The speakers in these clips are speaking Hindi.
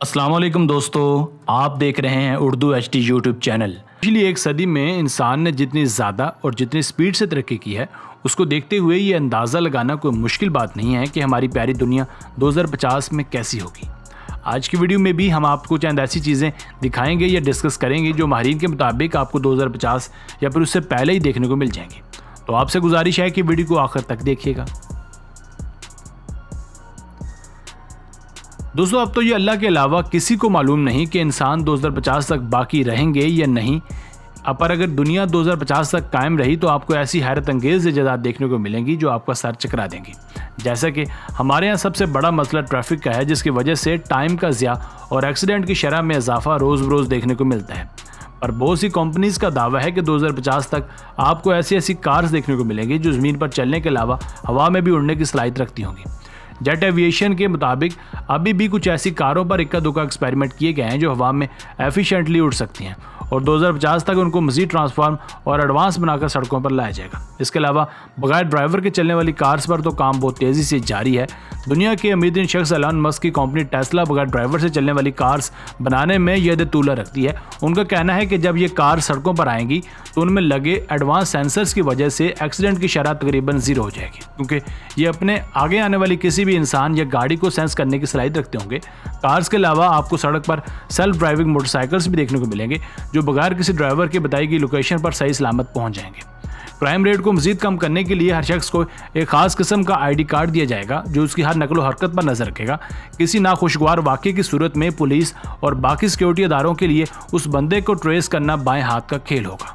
अस्सलाम वालेकुम दोस्तों, आप देख रहे हैं उर्दू HD यूट्यूब चैनल। पिछली एक सदी में इंसान ने जितनी ज़्यादा और जितनी स्पीड से तरक्की की है, उसको देखते हुए ये अंदाज़ा लगाना कोई मुश्किल बात नहीं है कि हमारी प्यारी दुनिया 2050 में कैसी होगी। आज की वीडियो में भी हम आपको चंद ऐसी चीज़ें दिखाएंगे या डिस्कस करेंगे जो माहिरीन के मुताबिक आपको 2050 या फिर उससे पहले ही देखने को मिल जाएंगी। तो आपसे गुजारिश है कि वीडियो को आखिर तक देखिएगा। दोस्तों, अब तो ये अल्लाह के अलावा किसी को मालूम नहीं कि इंसान 2050 तक बाकी रहेंगे या नहीं। पर अगर दुनिया 2050 तक कायम रही तो आपको ऐसी हैरत अंगेज़ इजाज़त देखने को मिलेंगी जो आपका सर चकरा देंगी। जैसा कि हमारे यहाँ सबसे बड़ा मसला ट्रैफिक का है, जिसकी वजह से टाइम का ज़िया और एक्सीडेंट की शरह में इजाफा रोज़ बरोज़ देखने को मिलता है। पर बहुत सी कंपनीज़ का दावा है कि 2050 तक आपको ऐसी ऐसी कार्स देखने को मिलेंगी जो ज़मीन पर चलने के अलावा हवा में भी उड़ने की सलाहियत रखती होंगी। जेट एविएशन के मुताबिक अभी भी कुछ ऐसी कारों पर इक्का दुक्का एक्सपेरिमेंट किए गए हैं जो हवा में एफिशिएंटली उड़ सकती हैं और 2050 तक उनको मज़ीद ट्रांसफॉर्म और एडवांस बनाकर सड़कों पर लाया जाएगा। इसके अलावा बगैर ड्राइवर के चलने वाली कार्स पर तो काम बहुत तेज़ी से जारी है। दुनिया के अमीर शख्स एलन मस्क की कंपनी टेस्ला बगैर ड्राइवर से चलने वाली कार्स बनाने में यद तूला रखती है। उनका कहना है कि जब ये कार सड़कों पर आएंगी तो उनमें लगे एडवांस सेंसर्स की वजह से एक्सीडेंट की शरह तकरीबन ज़ीरो हो जाएगी, क्योंकि ये अपने आगे आने वाली किसी भी इंसान या गाड़ी को सेंस करने की सलाहियत रखते होंगे। कार्स के अलावा आपको सड़क पर सेल्फ ड्राइविंग मोटरसाइकिल्स भी देखने को मिलेंगे जो बगैर किसी ड्राइवर के बताई गई लोकेशन पर सही सलामत पहुंच जाएंगे। क्राइम रेट को मजीद कम करने के लिए हर शख्स को एक खास किस्म का ID कार्ड दिया जाएगा जो उसकी हर नकलो हरकत पर नजर रखेगा। किसी नाखुशगवार वाक़े की सूरत में पुलिस और बाकी सिक्योरिटी इदारों के लिए उस बंदे को ट्रेस करना बाएं हाथ का खेल होगा।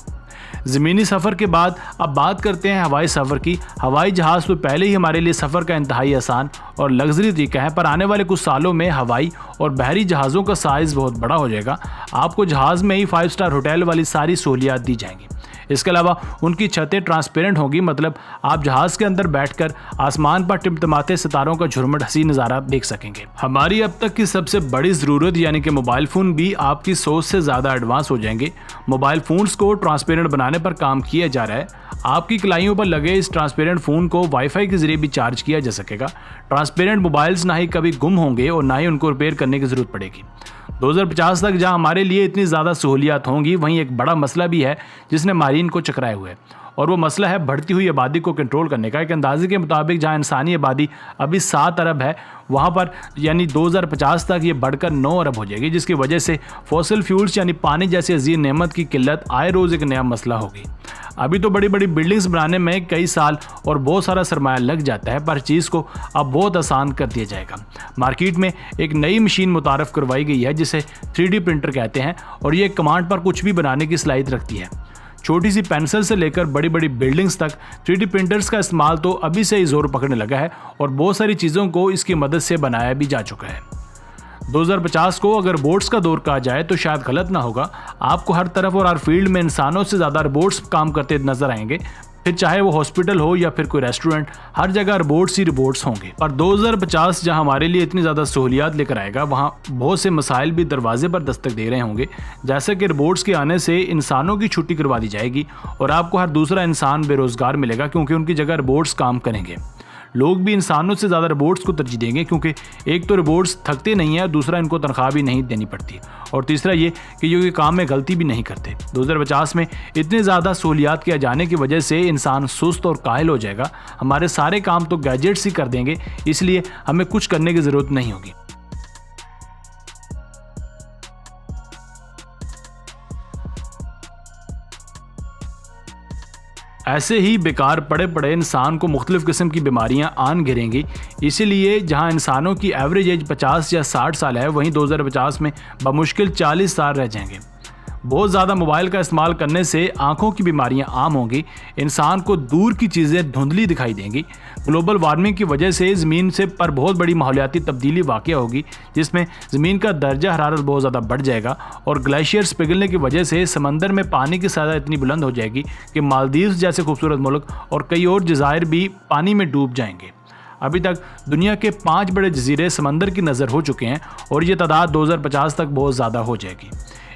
ज़मीनी सफ़र के बाद अब बात करते हैं हवाई सफ़र की। हवाई जहाज़ तो पहले ही हमारे लिए सफ़र का इंतहाई आसान और लग्जरी तरीका है, पर आने वाले कुछ सालों में हवाई और बहरी जहाज़ों का साइज़ बहुत बड़ा हो जाएगा। आपको जहाज़ में ही 5 स्टार होटल वाली सारी सहूलियात दी जाएंगी। इसके अलावा उनकी छतें ट्रांसपेरेंट होगी, मतलब आप जहाज़ के अंदर बैठकर आसमान पर टिमटिमाते सितारों का झुरमुट हसीन नज़ारा देख सकेंगे। हमारी अब तक की सबसे बड़ी ज़रूरत यानी कि मोबाइल फ़ोन भी आपकी सोच से ज़्यादा एडवांस हो जाएंगे। मोबाइल फ़ोन्स को ट्रांसपेरेंट बनाने पर काम किया जा रहा है। आपकी कलाइयों पर लगे इस ट्रांसपेरेंट फ़ोन को वाईफाई के जरिए भी चार्ज किया जा सकेगा। ट्रांसपेरेंट मोबाइल्स ना ही कभी गुम होंगे और ना ही उनको रिपेयर करने की ज़रूरत पड़ेगी। 2050 तक जहां हमारे लिए इतनी ज़्यादा सहूलियात होंगी, वहीं एक बड़ा मसला भी है जिसने माहिरीन को चकराए हुए है, और वो मसला है बढ़ती हुई आबादी को कंट्रोल करने का। एक अंदाजे के मुताबिक जहां इंसानी आबादी अभी 7 अरब है, वहां पर यानी 2050 तक ये बढ़कर 9 अरब हो जाएगी, जिसकी वजह से फॉसिल फ्यूल्स यानी पानी जैसी अजीम नेमत की किल्लत आए रोज़ एक नया मसला होगी। अभी तो बड़ी बड़ी बिल्डिंग्स बनाने में कई साल और बहुत सारा सरमाया लग जाता है, पर चीज़ को अब बहुत आसान कर दिया जाएगा। मार्केट में एक नई मशीन मुतारफ़ करवाई गई है जिसे 3D प्रिंटर कहते हैं, और ये कमांड पर कुछ भी बनाने की सलाहियत रखती है। छोटी सी पेंसिल से लेकर बड़ी बड़ी बिल्डिंग्स तक 3D प्रिंटर्स का इस्तेमाल तो अभी से ही जोर पकड़ने लगा है और बहुत सारी चीज़ों को इसकी मदद से बनाया भी जा चुका है। 2050 को अगर रोबोट्स का दौर कहा जाए तो शायद गलत ना होगा। आपको हर तरफ और हर फील्ड में इंसानों से ज़्यादा रोबोट्स काम करते नजर आएंगे, फिर चाहे वो हॉस्पिटल हो या फिर कोई रेस्टोरेंट, हर जगह रोबोट्स ही रोबोट्स होंगे। और 2050 जहां हमारे लिए इतनी ज़्यादा सहूलियात लेकर आएगा, वहां बहुत से मसाइल भी दरवाजे पर दस्तक दे रहे होंगे। जैसे कि रोबोट्स के आने से इंसानों की छुट्टी करवा दी जाएगी और आपको हर दूसरा इंसान बेरोज़गार मिलेगा, क्योंकि उनकी जगह रोबोट्स काम करेंगे। लोग भी इंसानों से ज़्यादा रोबोट्स को तरजीह देंगे, क्योंकि एक तो रोबोट्स थकते नहीं हैं, दूसरा इनको तनख्वाह भी नहीं देनी पड़ती, और तीसरा ये कि ये काम में गलती भी नहीं करते। 2050 में इतनी ज़्यादा सहूलियात किए जाने की वजह से इंसान सुस्त और काहिल हो जाएगा। हमारे सारे काम तो गैजेट्स ही कर देंगे, इसलिए हमें कुछ करने की ज़रूरत नहीं होगी। ऐसे ही बेकार पड़े पड़े इंसान को मुख्तलिफ़ किस्म की बीमारियां आन घिरेंगी। इसीलिए जहां इंसानों की एवरेज एज 50 या 60 साल है, वहीं 2050 में बमुश्किल 40 साल रह जाएंगे। बहुत ज़्यादा मोबाइल का इस्तेमाल करने से आंखों की बीमारियां आम होंगी। इंसान को दूर की चीज़ें धुंधली दिखाई देंगी। ग्लोबल वार्मिंग की वजह से ज़मीन से पर बहुत बड़ी माहौलियाती तब्दीली वाक़या होगी, जिसमें ज़मीन का दर्जा हरारत बहुत ज़्यादा बढ़ जाएगा, और ग्लेशियर्स पिघलने की वजह से समंदर में पानी की सतह इतनी बुलंद हो जाएगी कि मालदीव्स जैसे खूबसूरत मुल्क और कई और जज़ायर भी पानी में डूब जाएंगे। अभी तक दुनिया के 5 बड़े जजीरे समंदर की नज़र हो चुके हैं और ये तादाद 2050 तक बहुत ज़्यादा हो जाएगी।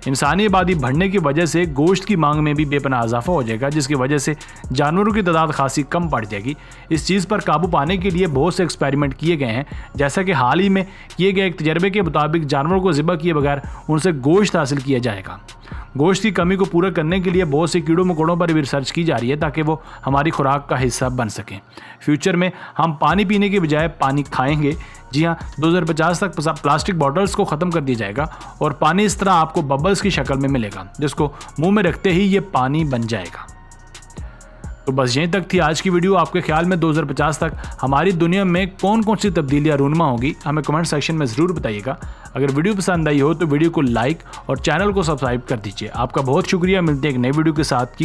इंसानी आबादी बढ़ने की वजह से गोश्त की मांग में भी बेपनाह इजाफा हो जाएगा, जिसकी वजह से जानवरों की तादाद खासी कम पड़ जाएगी। इस चीज़ पर काबू पाने के लिए बहुत से एक्सपेरिमेंट किए गए हैं, जैसा कि हाल ही में किए गए एक तजर्बे के मुताबिक जानवरों को ज़िबा किए बगैर उनसे गोश्त हासिल किया जाएगा। गोश्त की कमी को पूरा करने के लिए बहुत से कीड़ों मकोड़ों पर भी रिसर्च की जा रही है ताकि वो हमारी खुराक का हिस्सा बन सकें। फ्यूचर में हम पानी पीने के बजाय पानी खाएंगे। जी हाँ, 2050 तक प्लास्टिक बॉटल्स को ख़त्म कर दिया जाएगा और पानी इस तरह आपको बबल्स की शक्ल में मिलेगा, जिसको मुंह में रखते ही ये पानी बन जाएगा। तो बस यहीं तक थी आज की वीडियो। आपके ख्याल में 2050 तक हमारी दुनिया में कौन कौन सी तब्दीलियाँ रूनुमा होगी, हमें कमेंट सेक्शन में ज़रूर बताइएगा। अगर वीडियो पसंद आई हो तो वीडियो को लाइक और चैनल को सब्सक्राइब कर दीजिए। आपका बहुत शुक्रिया। मिलते हैं एक नई वीडियो के साथ।